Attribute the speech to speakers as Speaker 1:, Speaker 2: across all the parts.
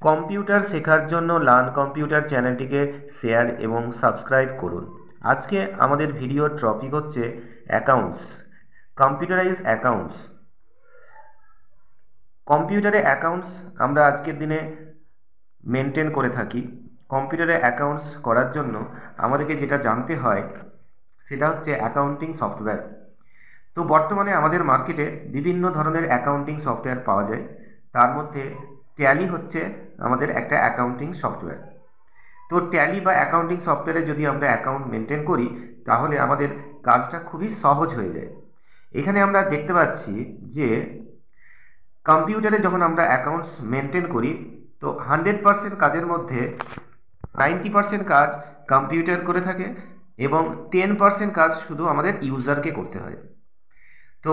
Speaker 1: Computer শেখার জন্য learn computer চ্যানেলটিকে শেয়ার এবং সাবস্ক্রাইব করুন। আজকে আমাদের ভিডিওর টপিক হচ্ছে অ্যাকাউন্টস, কম্পিউটারাইজ অ্যাকাউন্টস। কম্পিউটারে অ্যাকাউন্টস আমরা আজকের দিনে মেনটেন করে থাকি। কম্পিউটারে অ্যাকাউন্টস করার জন্য আমাদেরকে যেটা জানতে হয় সেটা হচ্ছে অ্যাকাউন্টিং সফটওয়্যার। তো বর্তমানে আমাদের মার্কেটে বিভিন্ন ধরনের অ্যাকাউন্টিং সফটওয়্যার পাওয়া যায়। তার মধ্যে ট্যালি হচ্ছে আমাদের একটা অ্যাকাউন্টিং সফটওয়্যার। তো ট্যালি বা অ্যাকাউন্টিং সফটওয়্যারে যদি আমরা অ্যাকাউন্ট মেনটেন করি তাহলে আমাদের কাজটা খুবই সহজ হয়ে যায়। এখানে আমরা দেখতে পাচ্ছি যে কম্পিউটারে যখন আমরা অ্যাকাউন্টস মেনটেন করি তো 100% কাজের মধ্যে 90% কাজ কম্পিউটার করে থাকে এবং 10% কাজ শুধু আমাদের ইউজারকে করতে হয়। তো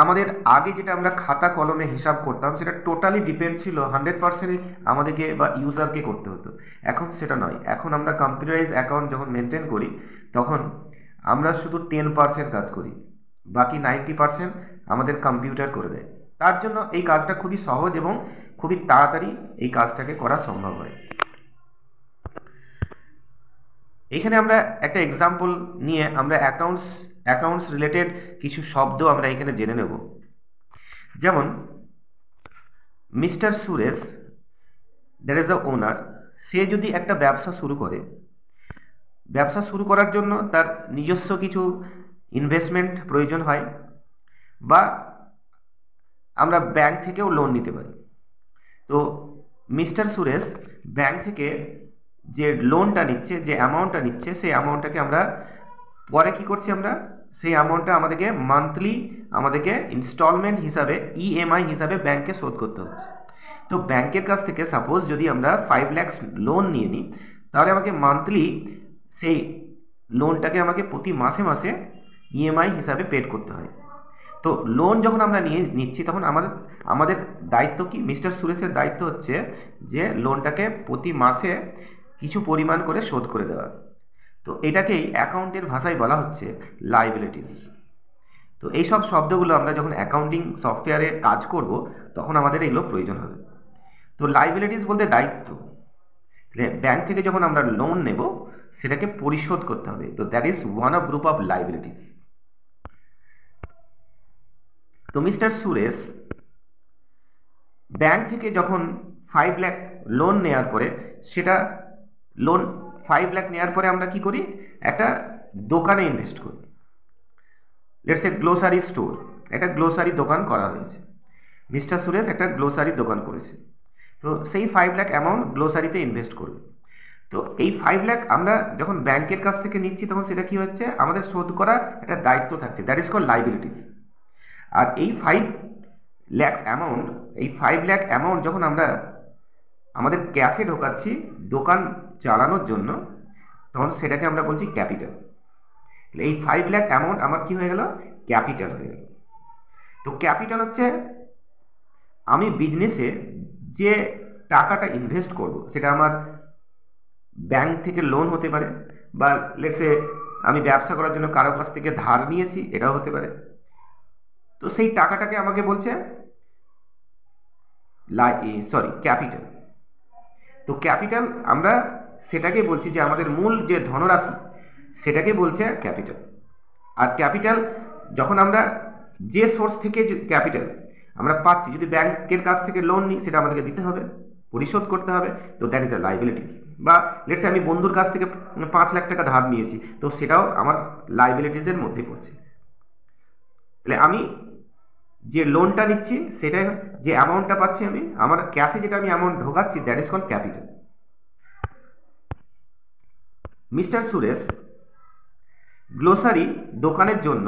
Speaker 1: আমাদের আগে যেটা আমরা খাতা কলমে হিসাব করতাম সেটা টোটালি ডিপেন্ড ছিল 100% আমাদেরকে বা ইউজারকে করতে হতো। এখন সেটা নয়, এখন আমরা কম্পিউটারাইজ অ্যাকাউন্ট যখন মেনটেন করি তখন আমরা শুধু 10% কাজ করি, বাকি 90% আমাদের কম্পিউটার করে দেয়। তার জন্য এই কাজটা খুবই সহজ এবং খুবই তাড়াতাড়ি এই কাজটাকে করা সম্ভব হয়। এখানে আমরা একটা এক্সাম্পল নিয়ে আমরা অ্যাকাউন্টস রিলেটেড কিছু শব্দ আমরা এখানে জেনে নেব। যেমন mister Suresh, that is the owner, সে যদি একটা ব্যবসা শুরু করে, ব্যবসা শুরু করার জন্য তার নিজস্ব কিছু ইনভেস্টমেন্ট প্রয়োজন হয় বা আমরা ব্যাংক থেকেও লোন নিতে পারি। তো মিস্টার সুরেশ ব্যাংক থেকে যে লোনটা নিচ্ছে, যে অ্যামাউন্টটা নিচ্ছে, সেই অ্যামাউন্টটাকে আমরা পরে কী করছি, আমরা সেই অ্যামাউন্টটা আমাদেরকে ইনস্টলমেন্ট হিসাবে ইএমআই হিসাবে ব্যাংকে শোধ করতে হচ্ছে। তো ব্যাংকের কাছ থেকে সাপোজ যদি আমরা 5 লাখ লোন নিয়ে নিই তাহলে আমাকে মান্থলি সেই লোনটাকে আমাকে প্রতি মাসে মাসে ইএমআই হিসাবে পেড করতে হয়। তো লোন যখন আমরা নিচ্ছি তখন আমাদের দায়িত্ব কি, মিস্টার সুরেশের দায়িত্ব হচ্ছে যে লোনটাকে প্রতি মাসে কিছু পরিমাণ করে শোধ করে দেওয়া। তো এটাকেই অ্যাকাউন্টের ভাষায় বলা হচ্ছে লায়াবিলিটিস। তো এই সব শব্দগুলো আমরা যখন অ্যাকাউন্টিং সফটওয়্যারে কাজ করব তখন আমাদের এগুলো প্রয়োজন হবে। তো লায়াবিলিটিস বলতে দায়িত্ব। ব্যাংক থেকে যখন আমরা লোন নেব সেটাকে পরিশোধ করতে হবে। তো that is one of group of liabilities. তো মিস্টার সুরেশ ব্যাংক থেকে যখন 5 লাখ লোন নেওয়ার পরে সেটা লোন 5 লাখ নেওয়ার পরে আমরা কি করি, একটা দোকানে ইনভেস্ট করি। লেটস এ গ্লোসারি স্টোর, একটা গ্লোসারি দোকান করা হয়েছে। মিস্টার সুরেশ একটা গ্লোসারি দোকান করেছে। তো সেই 5 লাখ অ্যামাউন্ট গ্লোসারিতে ইনভেস্ট করবে। তো এই 5 লাখ আমরা যখন ব্যাংকের কাছ থেকে নিচ্ছি তখন সেটা কি হচ্ছে, আমাদের শোধ করা একটা দায়িত্ব থাকছে, দ্যাট ইজ কল্ড লায়াবিলিটিস। আর এই 5 লাখ অ্যামাউন্ট যখন আমরা আমাদের ক্যাশে ঢোকাচ্ছি দোকান চালানোর জন্য তখন সেটাকে আমরা বলছি ক্যাপিটাল। এই 5 লাখ অ্যামাউন্ট আমার কি হয়ে গেল, ক্যাপিটাল হয়ে গেল। তো ক্যাপিটাল হচ্ছে আমি বিজনেসে যে টাকাটা ইনভেস্ট করব সেটা আমার ব্যাংক থেকে লোন হতে পারে বা লেটসে আমি ব্যবসা করার জন্য কারো কাছ থেকে ধার নিয়েছি, এটাও হতে পারে। তো সেই টাকাটাকে আমাকে বলছে ক্যাপিটাল। তো ক্যাপিটাল আমরা সেটাকে বলছি যে আমাদের মূল যে ধনরাশি সেটাকে বলছে ক্যাপিটাল। আর ক্যাপিটাল যখন আমরা যে সোর্স থেকে ক্যাপিটাল আমরা পাচ্ছি, যদি ব্যাংকের কাছ থেকে লোন নিই সেটা আমাদেরকে দিতে হবে, পরিশোধ করতে হবে। তো দ্যাট ইজ আ লায়াবিলিটিস। বা লেটস আমি বন্ধুর কাছ থেকে 5 লাখ টাকা ধার নিয়েছি, তো সেটাও আমার লায়াবিলিটিসের মধ্যে পড়ছে। তাহলে আমি যে লোনটা নিচ্ছি সেটা, যে অ্যামাউন্টটা পাচ্ছি আমি, আমার ক্যাশে যেটা আমি অ্যামাউন্ট ঢোকাচ্ছি that is called capital. Mister Suresh grocery দোকানের জন্য,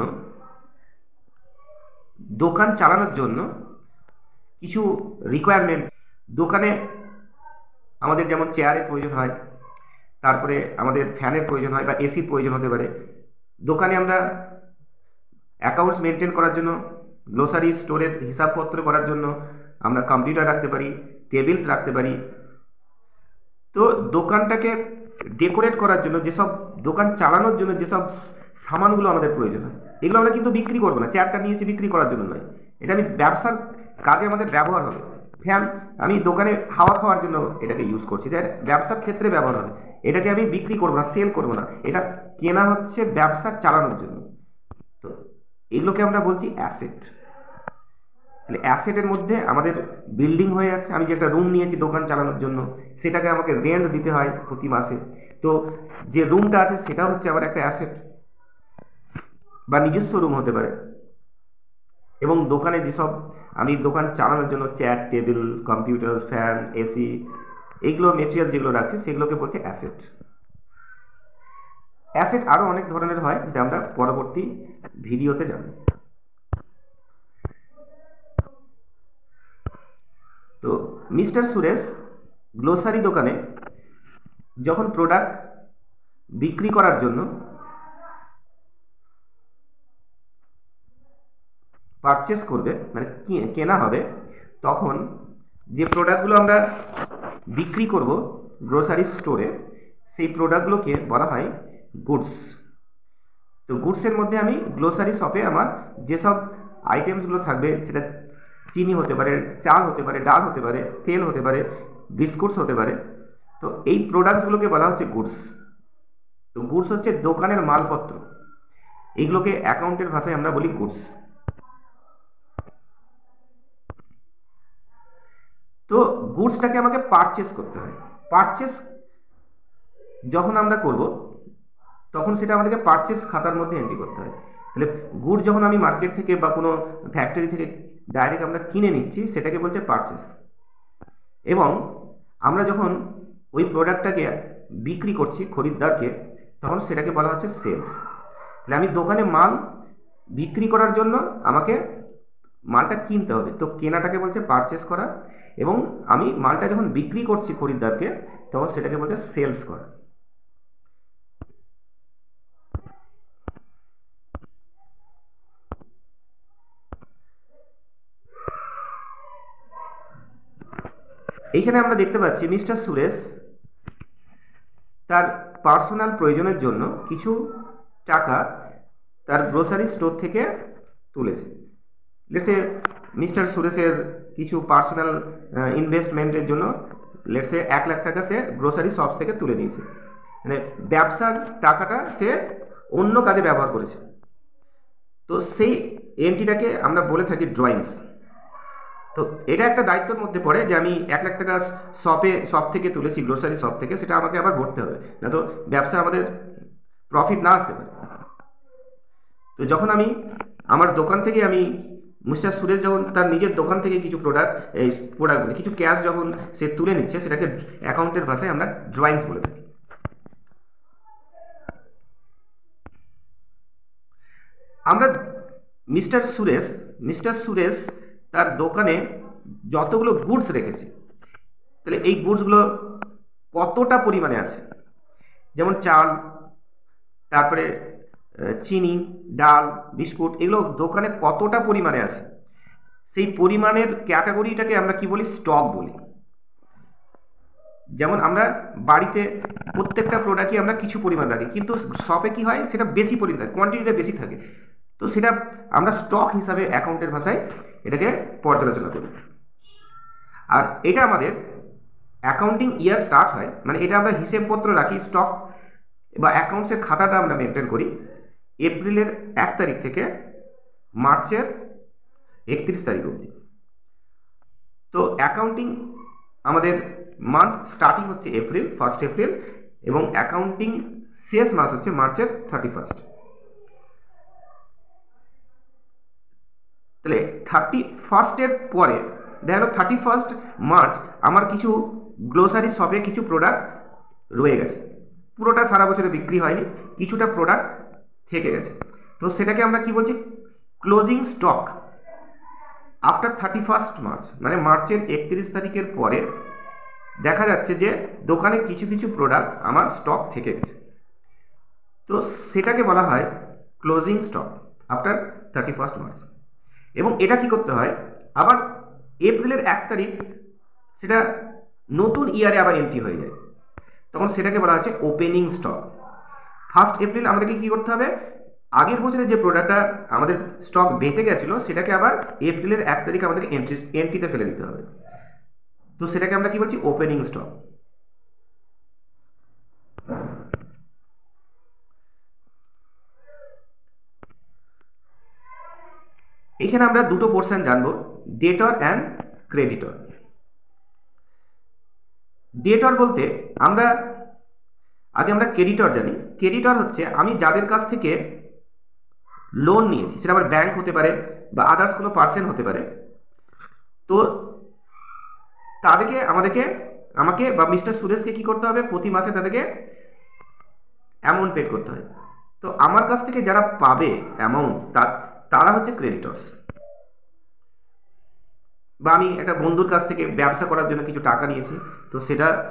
Speaker 1: দোকান চালানোর জন্য কিছু রিকোয়ারমেন্ট, দোকানে আমাদের যেমন চেয়ারের প্রয়োজন হয়, তারপরে আমাদের ফ্যানের প্রয়োজন হয় বা এসির প্রয়োজন হতে পারে। দোকানে আমরা অ্যাকাউন্টস মেনটেন করার জন্য, গ্লোসারি স্টোরের হিসাবপত্র করার জন্য আমরা কম্পিউটার রাখতে পারি, টেবিলস রাখতে পারি। তো দোকানটাকে ডেকোরেট করার জন্য, যেসব দোকান চালানোর জন্য যেসব সামানগুলো আমাদের প্রয়োজন হয়, এগুলো আমরা কিন্তু বিক্রি করবো না। চেয়ারটা নিয়েছি বিক্রি করার জন্য নয়, এটা আমি ব্যবসার কাজে আমাদের ব্যবহার হবে। ফ্যান আমি দোকানে হাওয়া খাওয়ার জন্য এটাকে ইউজ করছি, যে ব্যবসার ক্ষেত্রে ব্যবহার হবে, এটাকে আমি বিক্রি করবো না, সেল করবো না, এটা কেনা হচ্ছে ব্যবসা চালানোর জন্য। তো এগুলোকে আমরা বলছি অ্যাসেট। তাহলে অ্যাসেটের মধ্যে আমাদের বিল্ডিং হয়ে যাচ্ছে, আমি যে একটা রুম নিয়েছি দোকান চালানোর জন্য, সেটাকে আমাকে রেন্ট দিতে হয় প্রতি মাসে, তো যে রুমটা আছে সেটা হচ্ছে আবার একটা অ্যাসেট বা নিজস্ব রুম হতে পারে। এবং দোকানে যেসব আমি দোকান চালানোর জন্য chair, table, computer, fan, AC, এইগুলো মেটেরিয়াল যেগুলো রাখছি সেগুলোকে বলছে অ্যাসেট। অ্যাসেট আরও অনেক ধরনের হয়, যেটা আমরা পরবর্তী ভিডিওতে জানব। তো মিস্টার সুরেশ গ্লোসারি দোকানে যখন প্রোডাক্ট বিক্রি করার জন্য পারচেস করবে, মানে কেনা হবে, তখন যে প্রোডাক্টগুলো আমরা বিক্রি করব গ্রোসারি স্টোরে, সেই প্রোডাক্টগুলোকে বলা হয় গুডস। তো গুডসের মধ্যে আমি গ্লোসারি শপে আমার যেসব আইটেমসগুলো থাকবে, সেটা চিনি হতে পারে, চাল হতে পারে, ডাল হতে পারে, তেল হতে পারে, বিস্কুটস হতে পারে, তো এই প্রোডাক্টসগুলোকে বলা হচ্ছে গুডস। তো গুডস হচ্ছে দোকানের মালপত্র, এইগুলোকে অ্যাকাউন্টের ভাষায় আমরা বলি গুডস। তো গুডসটাকে আমাকে পারচেস করতে হয়। পারচেস যখন আমরা করব তখন সেটা আমাদেরকে পারচেস খাতার মধ্যে এন্ট্রি করতে হয়। তাহলে গুড যখন আমি মার্কেট থেকে বা কোনো ফ্যাক্টরি থেকে ডাইরেক্ট আমরা কিনে নিচ্ছি, সেটাকে বলছে পারচেস। এবং আমরা যখন ওই প্রোডাক্টটাকে বিক্রি করছি খরিদ্দারকে, তখন সেটাকে বলা হচ্ছে সেলস। তাহলে আমি দোকানে মাল বিক্রি করার জন্য আমাকে মালটা কিনতে হবে, তো কেনাটাকে বলছে পারচেস করা, এবং আমি মালটা যখন বিক্রি করছি খরিদ্দারকে, তখন সেটাকে বলছে সেলস করা। এইখানে আমরা দেখতে পাচ্ছি মিস্টার সুরেশ তার পার্সোনাল প্রয়োজনের জন্য কিছু টাকা তার গ্রোসারি স্টোর থেকে তুলেছে। লেটসে মিস্টার সুরেশের কিছু পার্সোনাল ইনভেস্টমেন্টের জন্য লেটসে 1 লাখ টাকা সে গ্রোসারি শপ থেকে তুলে নিয়েছে, মানে ব্যবসার টাকাটা সে অন্য কাজে ব্যবহার করেছে। তো সেই এন্ট্রিটাকে আমরা বলে থাকি ড্রয়িংস। তো এটা একটা দায়িত্বের মধ্যে পড়ে যে আমি 1 লাখ টাকা শপ থেকে তুলেছি, গ্রোসারি শপ থেকে, সেটা আমাকে আবার ভরতে হবে, না তো ব্যবসা আমাদের প্রফিট না আসতে পারে। তো যখন আমি আমার দোকান থেকে আমি মিস্টার সুরেশ যখন তার নিজের দোকান থেকে কিছু প্রোডাক্ট কিছু ক্যাশ যখন সে তুলে নিচ্ছে, সেটাকে অ্যাকাউন্টের ভাষায় আমরা ড্রয়িংস বলে থাকি। আমরা মিস্টার সুরেশ তার দোকানে যতগুলো গুডস রেখেছে, তাহলে এই গুডসগুলো কতটা পরিমাণে আছে, যেমন চাল, তারপরে চিনি, ডাল, বিস্কুট, এগুলো দোকানে কতটা পরিমাণে আছে, সেই পরিমাণের ক্যাটাগরিটাকে আমরা কি বলি, স্টক বলি। যেমন আমরা বাড়িতে প্রত্যেকটা প্রোডাক্টই আমরা কিছু পরিমাণ রাখি, কিন্তু শপে কি হয়, সেটা বেশি পরিমাণ থাকে, কোয়ান্টিটিটা বেশি থাকে, তো সেটা আমরা স্টক হিসাবে অ্যাকাউন্টের ভাষায় এটাকে পর্যালোচনা করি। আর এটা আমাদের অ্যাকাউন্টিং ইয়ার স্টার্ট হয়, মানে এটা আমরা হিসেবপত্র রাখি, স্টক বা অ্যাকাউন্টসের খাতাটা আমরা মেনটেন করি এপ্রিলের 1 তারিখ থেকে মার্চের 31 তারিখ অবধি। তো অ্যাকাউন্টিং আমাদের মান্থ স্টার্টিং হচ্ছে ফার্স্ট এপ্রিল, এবং অ্যাকাউন্টিং শেষ মাস হচ্ছে মার্চের 31। তাহলে 31-এর পরে দেখা গেল 31 মার্চ আমার কিছু গ্লোসারি শপে কিছু প্রোডাক্ট রয়ে গেছে, পুরোটা সারা বছরে বিক্রি হয়নি, কিছুটা প্রোডাক্ট থেকে গেছে, তো সেটাকে আমরা কি বলছি, ক্লোজিং স্টক আফটার 31 মার্চ, মানে মার্চের 31 তারিখের পরে দেখা যাচ্ছে যে দোকানে কিছু কিছু প্রোডাক্ট আমার স্টক থেকে গেছে, তো সেটাকে বলা হয় ক্লোজিং স্টক আফটার 31 মার্চ। এবং এটা কি করতে হয়, আবার এপ্রিলের 1 তারিখ সেটা নতুন ইয়ারে আবার এন্ট্রি হয়ে যায়, তখন সেটাকে বলা হচ্ছে ওপেনিং স্টক। 1 এপ্রিল আমাদেরকে কি করতে হবে, আগের বছরে যে প্রোডাক্টটা আমাদের স্টক বেঁচে গেছিলো সেটাকে আবার এপ্রিলের 1 তারিখ আমাদেরকে এন্ট্রিতে ফেলে দিতে হবে। তো সেটাকে আমরা কি বলছি, ওপেনিং স্টক। এখানে আমরা দুটো পোর্শন জানবো, ডেটর অ্যান্ড ক্রেডিটর। ডেটর বলতে আমরা ক্রেডিটর জানি। ক্রেডিটর হচ্ছে আমি যাদের কাছ থেকে লোন নিয়েছি, সেটা আবার ব্যাংক হতে পারে বা আদার্স কোনো পার্সন হতে পারে, তো তাদেরকে আমাকে বা মিস্টার সুরেশকে কি করতে হবে, প্রতি মাসে তাদেরকে অ্যামাউন্ট পে করতে হয়। তো আমার কাছ থেকে যারা পাবে অ্যামাউন্ট, তারা হচ্ছে ক্রেডিটর্স। বা আমি একটা বন্ধুর কাছ থেকে ব্যবসা করার জন্য কিছু টাকা নিয়েছি, তো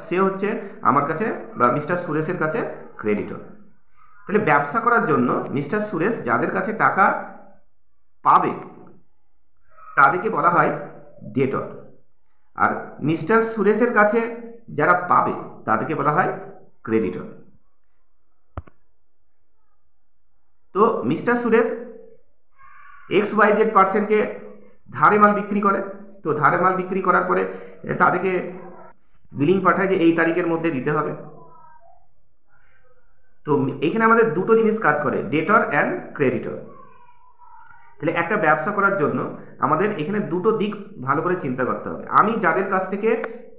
Speaker 1: সে হচ্ছে আমার কাছে বা মিস্টার সুরেশের কাছে ক্রেডিটর। তাহলে ব্যবসা করার জন্য মিস্টার সুরেশ যাদের কাছে টাকা পাবে তাদেরকে বলা হয় ডেটর, আর মিস্টার সুরেশের কাছে যারা পাবে তাদেরকে বলা হয় ক্রেডিটর। তো মিস্টার সুরেশ XYZ পার্সনকে ধারে মাল বিক্রি করে, তো ধারে মাল বিক্রি করার পরে তাদেরকে বিলিং পাঠায় যে এই তারিখের মধ্যে দিতে হবে। তো এখানে আমাদের দুটো জিনিস কাজ করে, ডেটর অ্যান্ড ক্রেডিটর। তাহলে একটা ব্যবসা করার জন্য আমাদের এখানে দুটো দিক ভালো করে চিন্তা করতে হবে। আমি যাদের কাছ থেকে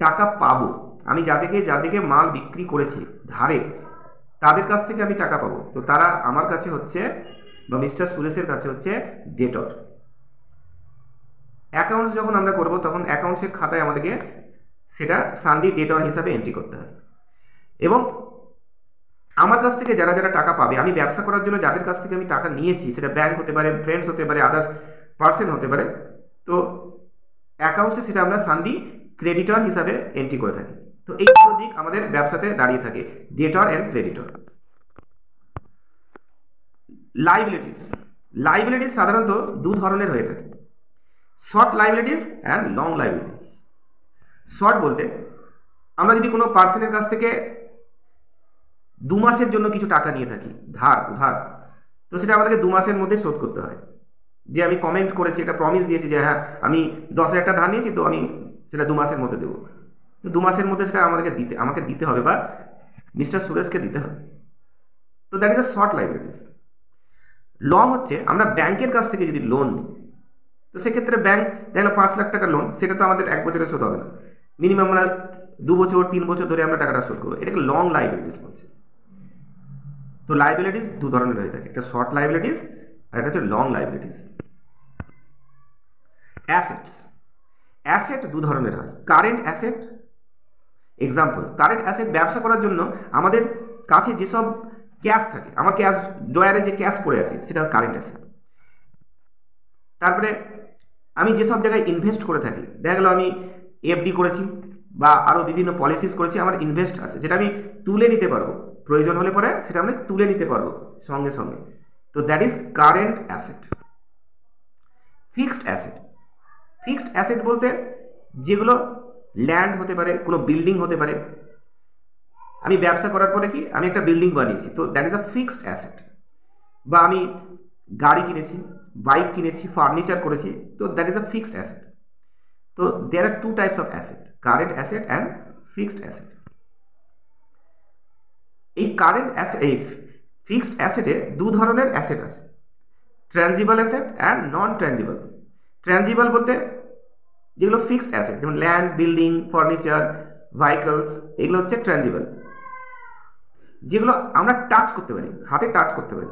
Speaker 1: টাকা পাবো, আমি যাদেরকে মাল বিক্রি করেছি ধারে, তাদের কাছ থেকে আমি টাকা পাবো, তো তারা আমার কাছে হচ্ছে বা মিস্টার সুরেশের কাছে হচ্ছে ডেটর। অ্যাকাউন্টস যখন আমরা করব তখন অ্যাকাউন্টসের খাতায় আমাদেরকে সেটা সানডে ডেটর হিসাবে এন্ট্রি করতে হয়। এবং আমার কাছ থেকে যারা টাকা পাবে, আমি ব্যবসা করার জন্য যাদের কাছ থেকে আমি টাকা নিয়েছি, সেটা ব্যাংক হতে পারে, ফ্রেন্ডস হতে পারে, আদার্স পার্সন হতে পারে, তো অ্যাকাউন্টসে সেটা আমরা সানডে ক্রেডিটর হিসাবে এন্ট্রি করে থাকি। তো এই দুটো দিক আমাদের ব্যবসাতে দাঁড়িয়ে থাকে, ডেটর অ্যান্ড ক্রেডিটর। লাইবিলিটিস সাধারণত দু ধরনের হয়ে থাকে, short liabilities and long liabilities. Short বলতে আমরা যদি কোনো পার্সনের কাছ থেকে 2 মাসের জন্য কিছু টাকা নিয়ে থাকি উধার, তো সেটা আমাদেরকে 2 মাসের মধ্যে শোধ করতে হয়। যে আমি কমেন্ট করেছি, একটা প্রমিস দিয়েছি যে হ্যাঁ আমি 10,000 টাকা ধার নিয়েছি, তো আমি সেটা 2 মাসের মধ্যে দেবো, তো 2 মাসের মধ্যে সেটা আমাকে দিতে হবে বা মিস্টার সুরেশকে দিতে হবে। তো that is a short liabilities. Long হচ্ছে আমরা ব্যাংকের কাছ থেকে যদি লোন নিই, তো সেক্ষেত্রে ব্যাংক দেখলো 5 লাখ টাকার লোন, সেটা তো আমাদের 1 বছরে শোধ হবে না, মিনিমাম আমরা 2 বছর 3 বছর ধরে আমরা টাকাটা শোধ করবো, এটাকে লং লাইবিলিটিস বলছে। তো লাইবিলিটিস দু ধরনের হয়ে থাকে, একটা শর্ট লাইবিলিটিস আর একটা হচ্ছে লং লাইবিলিটিস। অ্যাসেট দু ধরনের হয়, current asset. Example, current asset ব্যবসা করার জন্য আমাদের কাছে যেসব ক্যাশ থাকে, আমার ক্যাশ ড্রয়ারে যে ক্যাশ পড়ে আছে সেটা কারেন্ট অ্যাসেট। তারপরে আমি যেসব জায়গায় ইনভেস্ট করে থাকি, দেখা গেল আমি FD করেছি বা আরও বিভিন্ন পলিসিস করেছি, আমার ইনভেস্ট আছে, যেটা আমি তুলে নিতে পারবো, প্রয়োজন হলে পরে সেটা আমি তুলে নিতে পারবো সঙ্গে সঙ্গে, তো that is current asset. Fixed asset বলতে যেগুলো ল্যান্ড হতে পারে, কোনো বিল্ডিং হতে পারে। আমি ব্যবসা করার পরে কি আমি একটা বিল্ডিং বানিয়েছি, তো that is a fixed asset. বা আমি গাড়ি কিনেছি, বাইক কিনেছি, ফার্নিচার করেছি, তো that is a fixed asset. তো দেয়ার আর 2 types of asset, current asset and fixed asset. এই ফিক্সড অ্যাসেটে দু ধরনের অ্যাসেট আছে, ট্রানজিবল অ্যাসেট অ্যান্ড নন ট্রানজিবল। ট্রানজিবল বলতে যেগুলো ফিক্সড অ্যাসেট, যেমন ল্যান্ড, বিল্ডিং, ফার্নিচার, ভেহিকলস, এগুলো হচ্ছে ট্রানজিবল, যেগুলো আমরা টাচ করতে পারি, হাতে টাচ করতে পারি,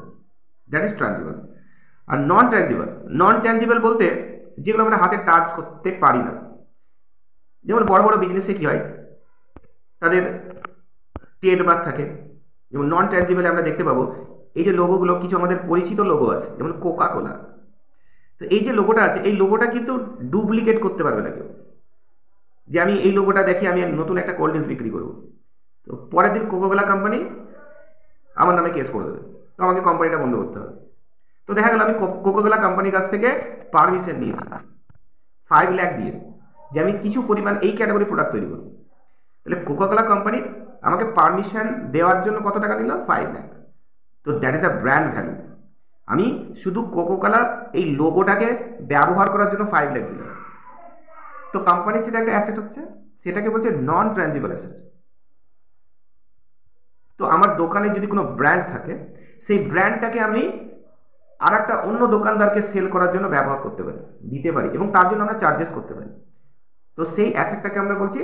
Speaker 1: দ্যাট ইজ ট্রানজিবল। আর নন ট্যানজিবল বলতে যেগুলো আমরা হাতে টাচ করতে পারি না, যেমন বড় বড় বিজনেসে কি হয়, তাদের ট্রেডমার্ক থাকে, যেমন নন ট্যানজিবলে আমরা দেখতে পাবো এই যে লোগোগুলো, কিছু আমাদের পরিচিত লোগো আছে, যেমন কোকা কোলা। তো এই যে লোগোটা আছে, এই লোগোটা কিন্তু ডুপ্লিকেট করতে পারবে না কেউ, যে আমি এই লোগোটা দেখে আমি নতুন একটা কোল্ড ড্রিঙ্কস বিক্রি করবো, তো পরের দিন কোকা কোলা কোম্পানি আমার নামে কেস করে দেবে, তো আমাকে কোম্পানিটা বন্ধ করতে হবে। তো দেখা গেল আমি কোকা কোলা কোম্পানির কাছ থেকে পারমিশন নিয়েছি 5 লাখ দিয়ে, যে আমি কিছু পরিমাণ এই ক্যাটাগরি প্রোডাক্ট তৈরি করব। তাহলে কোকা কোলা কোম্পানি আমাকে পারমিশন দেওয়ার জন্য কত টাকা নিল? 5 লাখ। তো that is a brand value. আমি শুধু কোকা কোলা এই লোগোটাকে ব্যবহার করার জন্য 5 লাখ দিলাম, তো কোম্পানি সেটা একটা অ্যাসেট হচ্ছে, সেটাকে বলছে নন ট্রানজিবল অ্যাসেট। তো আমার দোকানে যদি কোনো ব্র্যান্ড থাকে, সেই ব্র্যান্ডটাকে আমি আর একটা অন্য দোকানদারকে সেল করার জন্য ব্যবহার করতে পারি, দিতে পারি, এবং তার জন্য আমরা চার্জেস করতে পারি। তো সেই অ্যাসেটটাকে আমরা বলছি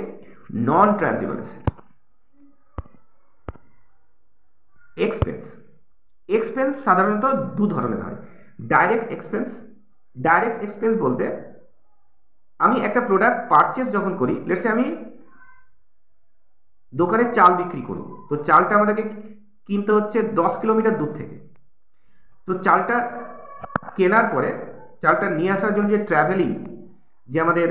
Speaker 1: নন ট্রানজিবল অ্যাসেট। এক্সপেন্স, এক্সপেন্স সাধারণত দু ধরনের হয়। ডাইরেক্ট এক্সপেন্স, ডাইরেক্ট এক্সপেন্স বলতে আমি একটা প্রোডাক্ট পারচেস যখন করি, লেটস সে আমি দোকানে চাল বিক্রি করব, তো চালটা আমাদেরকে কিনতে হচ্ছে 10 কিলোমিটার দূর থেকে। তো চালটা কেনার পরে চালটা নিয়ে আসার জন্য যে ট্রাভেলিং, যে আমাদের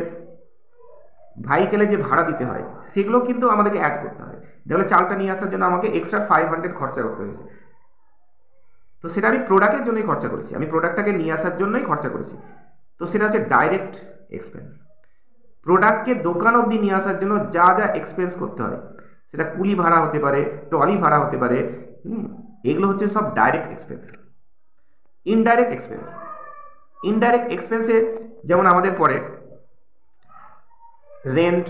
Speaker 1: ভাইকেলে যে ভাড়া দিতে হয়, সেগুলো কিন্তু আমাদেরকে অ্যাড করতে হয়। তাহলে চালটা নিয়ে আসার জন্য আমাকে এক্সট্রা 500 খরচা করতে হয়েছে। তো সেটা আমি প্রোডাক্টের জন্যই খরচা করেছি, আমি প্রোডাক্টটাকে নিয়ে আসার জন্যই খরচা করেছি। তো সেটা হচ্ছে ডাইরেক্ট এক্সপেন্স। প্রোডাক্টকে দোকান অবধি নিয়ে আসার জন্য যা যা এক্সপেন্স করতে হয়, সেটা কুলি ভাড়া হতে পারে, ট্রলি ভাড়া হতে পারে, এগুলো হচ্ছে সব direct expense. Indirect expense, indirect এক্সপেন্সে যেমন আমাদের পড়ে রেন্ট।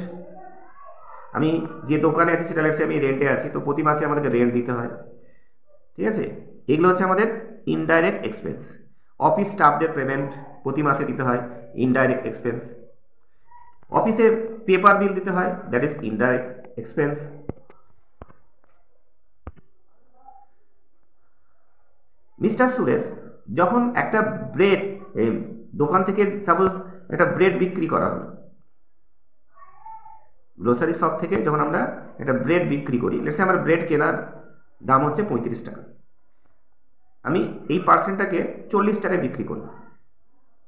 Speaker 1: আমি যে দোকানে আছি সেটা লেটস সে আমি রেন্টে আছি, তো প্রতি মাসে আমাদেরকে রেন্ট দিতে হয়, ঠিক আছে? এগুলো হচ্ছে আমাদের ইনডাইরেক্ট এক্সপেন্স। অফিস স্টাফদের পেমেন্ট প্রতি মাসে দিতে হয়, ইনডাইরেক্ট এক্সপেন্স। অফিসে পেপার বিল দিতে হয়, that is indirect expense. Mister Suresh যখন একটা ব্রেড দোকান থেকে, সাপোজ একটা ব্রেড বিক্রি করা হলো, গ্রোসারি শপ থেকে যখন আমরা একটা ব্রেড বিক্রি করি, লেটস আমার ব্রেড কেনার দাম হচ্ছে 35 টাকা, আমি এই পার্সেন্টটাকে 40 টাকায় বিক্রি করলাম,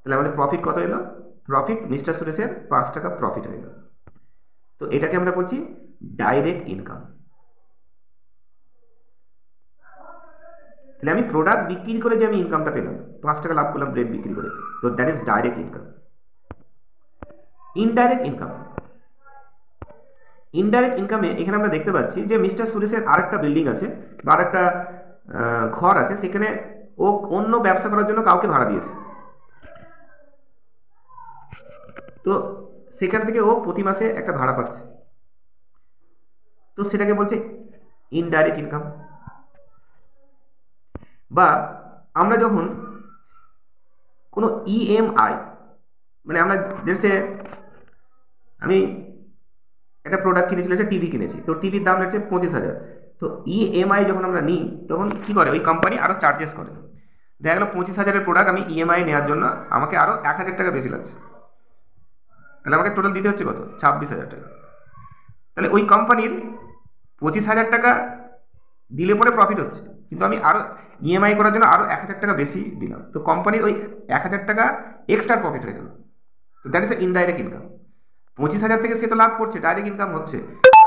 Speaker 1: তাহলে আমাদের প্রফিট কত এলো? প্রফিট মিস্টার সুরেশের 5 টাকা প্রফিট হয়ে গেল। তো এটাকে আমরা বলছি ডাইরেক্ট ইনকাম। তাহলে আমি প্রোডাক্ট বিক্রি করে যে আমি ইনকামটা পেলাম, 5 টাকা লাভ করলাম ব্রেড বিক্রি করে, তো that is direct income. Indirect income, indirect ইনকামে এখানে আমরা দেখতে পাচ্ছি যে মিস্টার সুরেশের আরেকটা বিল্ডিং আছে বা আরেকটা ঘর আছে, সেখানে ও অন্য ব্যবসা করার জন্য কাউকে ভাড়া দিয়েছে। তো সেখান থেকে ও প্রতি মাসে একটা ভাড়া পাচ্ছে, তো সেটাকে বলছে ইনডাইরেক্ট ইনকাম। বা আমরা যখন কোনো ইএমআই, মানে আমরা দেশে আমি একটা প্রোডাক্ট কিনেছি, সে টিভি কিনেছি, তো টিভির দাম হচ্ছে 25,000, তো ইএমআই যখন আমরা নিই তখন কি করে ওই কোম্পানি আরও চার্জেস করে। দেখা গেলো 25,000-এর প্রোডাক্ট আমি ইএমআই নেওয়ার জন্য আমাকে আরও 1,000 টাকা বেশি লাগছে, তাহলে আমাকে টোটাল দিতে হচ্ছে কত? 26,000 টাকা। তাহলে ওই কোম্পানির 25,000 টাকা দিলে পরে প্রফিট হচ্ছে, কিন্তু আমি আরও ইএমআই করার জন্য আরও 1,000 টাকা বেশি দিলাম, তো কোম্পানির ওই 1,000 টাকা এক্সট্রা প্রফিট হয়ে গেল। তো দ্যাট ইজ ইনডাইরেক্ট ইনকাম। 25,000 থেকে সে তো লাভ করছে, ডাইরেক্ট ইনকাম হচ্ছে,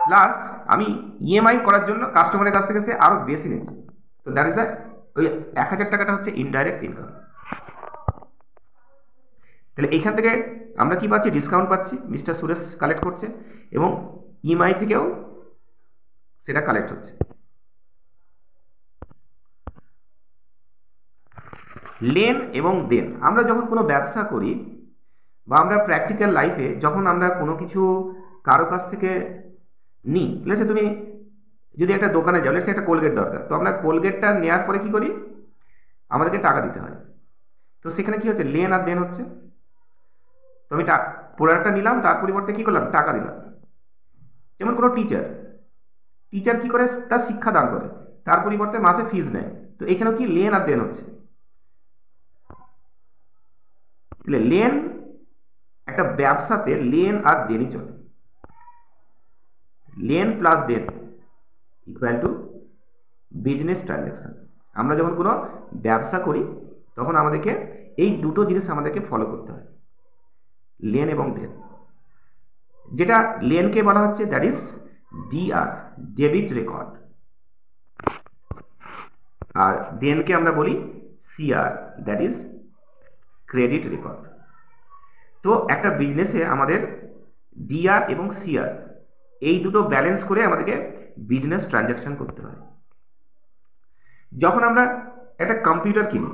Speaker 1: প্লাস আমি ইএমআই করার জন্য কাস্টমারের কাছ থেকে সে আরও বেশি নিচ্ছে, তো দ্যাট ইজ ওই 1,000 টাকাটা হচ্ছে ইনডাইরেক্ট ইনকাম। তাহলে এইখান থেকে আমরা কি পাচ্ছি? ডিসকাউন্ট পাচ্ছি, মিস্টার সুরেশ কালেক্ট করছে, এবং ইএমআই থেকেও সেটা কালেক্ট হচ্ছে। লেন এবং দেন, আমরা যখন কোনো ব্যবসা করি বা আমরা প্র্যাকটিক্যাল লাইফে যখন আমরা কোনো কিছু কারো কাছ থেকে নিই, লেটস তুমি যদি একটা দোকানে যাও, লেটস একটা কোলগেট দরকার, তো আমরা কোলগেটটা নেওয়ার পরে কি করি? আমাদেরকে টাকা দিতে হয়। তো সেখানে কি হচ্ছে? লেন আর দেন হচ্ছে। তো আমি প্রোডাক্টটা নিলাম, তার পরিবর্তে কি করলাম? টাকা দিলাম। যেমন কোনো টিচার কি করে? তার শিক্ষা দান করে, তার পরিবর্তে মাসে ফিজ নেয়, তো এখানেও কি লেন আর দেন হচ্ছে। লেন, একটা ব্যবসাতে লেন আর দেনই চলে। Lane plus than equal to business transaction. আমরা যখন কোনো ব্যবসা করি তখন আমাদেরকে এই দুটো জিনিস আমাদেরকে ফলো করতে হয়, লেন এবং দেন। যেটা লেনকে বলা হচ্ছে that is DR, debit record, আর দেনকে আমরা বলি CR, that is credit record. তো একটা বিজনেসে আমাদের ডিআর এবং সিআর এই দুটো ব্যালেন্স করে আমাদেরকে বিজনেস ট্রানজ্যাকশন করতে হয়। যখন আমরা একটা কম্পিউটার কিনি,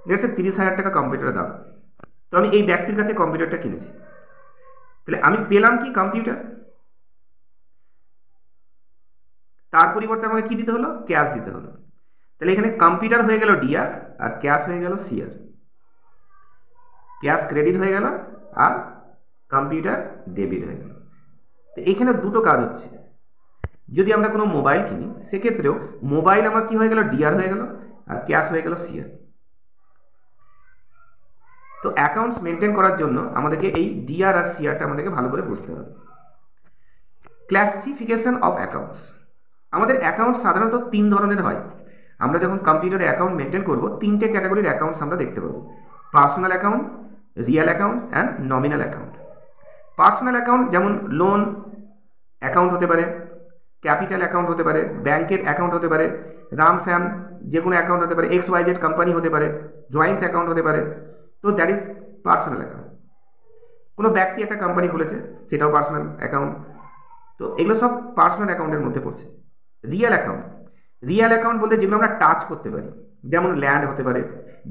Speaker 1: লেটস সে 30,000 টাকা কম্পিউটারের দাম, তো আমি এই ব্যক্তির কাছে কম্পিউটারটা কিনেছি, তাহলে আমি পেলাম কি? কম্পিউটার। তার পরিবর্তে আমাকে কি দিতে হলো, ক্যাশ দিতে হলো। তাহলে এখানে কম্পিউটার হয়ে গেল ডিআর আর ক্যাশ হয়ে গেল সিআর। ক্যাশ ক্রেডিট হয়ে গেল আর কম্পিউটার ডেবিট হয়ে গেল। তো এখানে দুটো কাজ হচ্ছে। যদি আমরা কোনো মোবাইল কিনি সেক্ষেত্রেও মোবাইল আমার কি হয়ে গেল, ডিআর হয়ে গেল আর ক্যাশ হয়ে গেল সিআর। তো অ্যাকাউন্টস মেনটেন করার জন্য আমাদেরকে এই ডিআর আর সিআরটা আমাদেরকে ভালো করে বুঝতে হবে। Classification of accounts. আমাদের অ্যাকাউন্ট সাধারণত 3 ধরনের হয়। আমরা যখন কম্পিউটারে অ্যাকাউন্ট মেনটেন করব 3টে ক্যাটাগরির অ্যাকাউন্টস আমরা দেখতে পাবো: personal account, real account and nominal account. Personal account যেমন লোন অ্যাকাউন্ট হতে পারে, ক্যাপিটাল অ্যাকাউন্ট হতে পারে, ব্যাংকের অ্যাকাউন্ট হতে পারে, রাম শ্যাম যে কোনো অ্যাকাউন্ট হতে পারে, XYZ কোম্পানি হতে পারে, জয়েন্টস অ্যাকাউন্ট হতে পারে। তো দ্যাট ইজ পার্সোনাল অ্যাকাউন্ট। কোনো ব্যক্তি একটা কোম্পানি খুলেছে সেটাও পার্সোনাল অ্যাকাউন্ট। তো এগুলো সব পার্সোনাল অ্যাকাউন্টের মধ্যে পড়ছে। রিয়েল অ্যাকাউন্ট, রিয়েল অ্যাকাউন্ট বলতে যেগুলো আমরা টাচ করতে পারি, যেমন ল্যান্ড হতে পারে,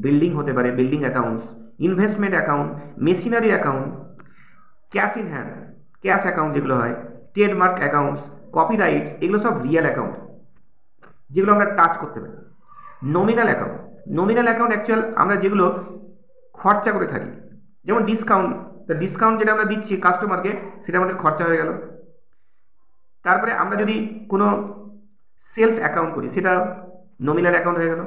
Speaker 1: বিল্ডিং হতে পারে, building accounts, investment account, machinery account, cash in hand cash account যেগুলো হয়, ট্রেডমার্ক অ্যাকাউন্টস, কপিরাইটস, এগুলো সব রিয়েল অ্যাকাউন্ট যেগুলো আমরা টাচ করতে পারি। Nominal account, nominal account actual আমরা যেগুলো খরচা করে থাকি, যেমন ডিসকাউন্ট। তো ডিসকাউন্ট যেটা আমরা দিচ্ছি কাস্টমারকে সেটা আমাদের খরচা হয়ে গেল। তারপরে আমরা যদি কোনো সেলস অ্যাকাউন্ট করি সেটা নমিনাল অ্যাকাউন্ট হয়ে গেল।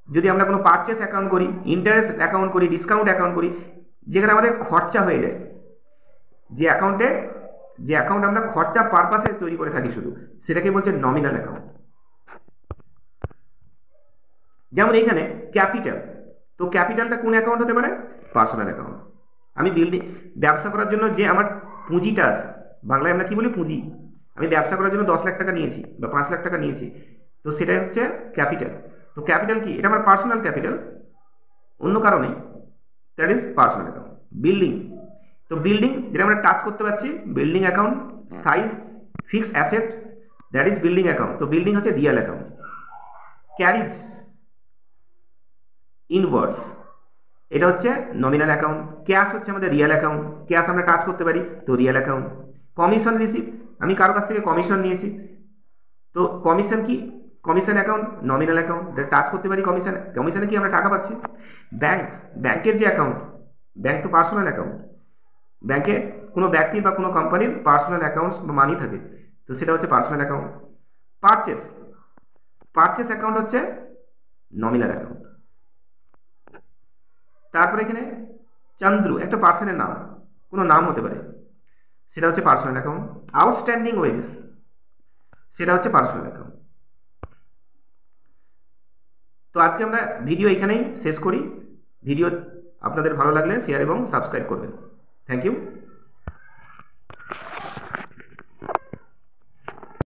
Speaker 1: যদি আমরা কোনো পারচেস অ্যাকাউন্ট করি, ইন্টারেস্ট অ্যাকাউন্ট করি, ডিসকাউন্ট অ্যাকাউন্ট করি, যেখানে আমাদের খরচা হয়ে যায়, যে অ্যাকাউন্ট আমরা খরচা পারপাসে তৈরি করে থাকি শুধু, সেটাকে বলছে নমিনাল অ্যাকাউন্ট। যেমন এখানে ক্যাপিটাল, তো ক্যাপিটালটা কোন অ্যাকাউন্ট হতে পারে, পার্সোনাল অ্যাকাউন্ট। আমি ব্যবসা করার জন্য যে আমার পুঁজিটা আছে, বাংলায় আমরা কি বলি, পুঁজি। আমি ব্যবসা করার জন্য 10 লাখ টাকা নিয়েছি বা 5 লাখ টাকা নিয়েছি, তো সেটাই হচ্ছে ক্যাপিটাল। তো ক্যাপিটাল কি, এটা আমার পার্সোনাল ক্যাপিটাল, অন্য কারণেই, that is personal account. Building, তো বিল্ডিং যেটা আমরা টাচ করতে পারছি, বিল্ডিং অ্যাকাউন্ট। স্থায়ী fixed asset, that is building account. তো বিল্ডিং হচ্ছে রিয়েল অ্যাকাউন্ট। ক্যারিজ ইনওয়ার্ডস, এটা হচ্ছে নমিনাল অ্যাকাউন্ট। ক্যাশ হচ্ছে আমাদের রিয়েল অ্যাকাউন্ট, ক্যাশ আমরা টাচ করতে পারি, তো রিয়েল অ্যাকাউন্ট। কমিশন রিসিভ, আমি কারো কাছ থেকে কমিশন নিয়েছি, তো কমিশন কি, commission account, nominal account, touch করতে পারি কমিশন, কমিশনে কি আমরা টাকা পাচ্ছি। ব্যাংক, ব্যাংকের যে অ্যাকাউন্ট, ব্যাংক তো পার্সোনাল অ্যাকাউন্ট। ব্যাংকে কোনো ব্যক্তির বা কোনো কোম্পানির পার্সোনাল অ্যাকাউন্টস বা মানি থাকে, তো সেটা হচ্ছে personal account. Purchase, purchase account হচ্ছে নমিনাল অ্যাকাউন্ট। তারপরে এখানে চন্দ্রু একটা পার্সনের নাম, কোনো নাম হতে পারে, সেটা হচ্ছে পার্সোনাল অ্যাকাউন্ট। আউটস্ট্যান্ডিং ওয়েজেস, সেটা হচ্ছে পার্সোনাল অ্যাকাউন্ট। তো আজকে আমরা ভিডিও এখানেই শেষ করি। ভিডিও আপনাদের ভালো লাগলে শেয়ার এবং সাবস্ক্রাইব করবেন। Thank you.